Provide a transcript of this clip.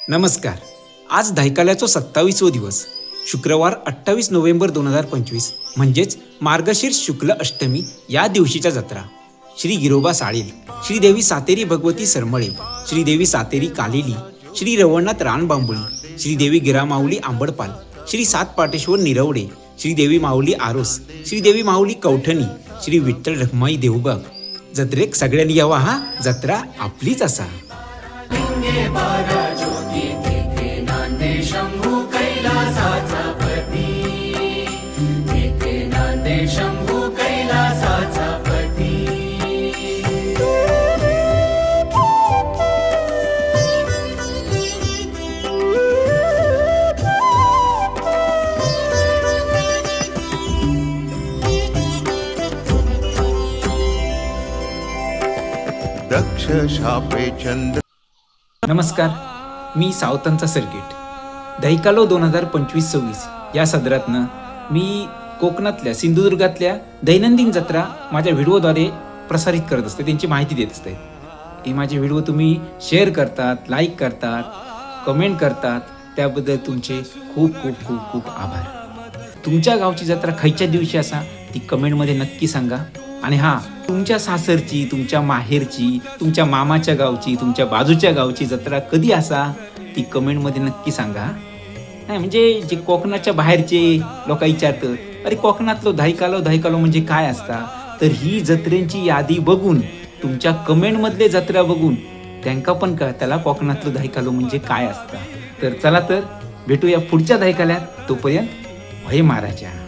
नमस्कार. आज धायकाल्याचो 27वा दिवस, शुक्रवार 28 नोव्हेंबर 2025 म्हणजेच मार्गशीर्ष शुक्ल अष्टमी या दिवशीच्या जत्रा. श्री गिरोबा साळील, श्रीदेवी सातेरी भगवती सरमळे, श्रीदेवी सातेरी कालेली, श्री रवळनाथ रानबांबुळी, श्रीदेवी गिरामाऊली आंबडपाल, श्री सात पाटेश्वर निरवडे, श्रीदेवी माऊली आरोस, श्रीदेवी माऊली कवठणी, श्री विठ्ठल रखमाई देवबाग. जत्रेक सगळ्यांनी यावा, हा जत्रा आपलीच असा. शंभू कैलासाचा पती, शंभू कैलासाचा पती. दक्ष शापे चंद्र. नमस्कार, मी सावतांचा सर्किट. दहिकालो 2025-26 या सदरातनं मी कोकणातल्या सिंधुदुर्गातल्या दैनंदिन जत्रा माझ्या व्हिडिओद्वारे प्रसारित करत असते, त्यांची माहिती देत असते. हे माझे व्हिडिओ तुम्ही शेअर करतात, लाईक करतात, कमेंट करतात, त्याबद्दल तुमचे खूप खूप खूप खूप आभार. तुमच्या गावची जत्रा खयच्या दिवशी असा ती कमेंटमध्ये नक्की सांगा. आणि हां, तुमच्या सासरची, तुमच्या माहेरची, तुमच्या मामाच्या गावची, तुमच्या बाजूच्या गावची जत्रा कधी असा ती कमेंटमध्ये नक्की सांगा. नाही म्हणजे जे कोकणाच्या बाहेरचे लोक विचारतात, अरे कोकणातलो धायकालो म्हणजे काय असता, तर ही जत्रेंची यादी बघून, तुमच्या कमेंटमधले जत्रा बघून त्यांका पण कळताला कोकणातलं धायकालो म्हणजे काय असता. तर चला तर भेटूया पुढच्या धायकाल्यात. तोपर्यंत भय महाराजा.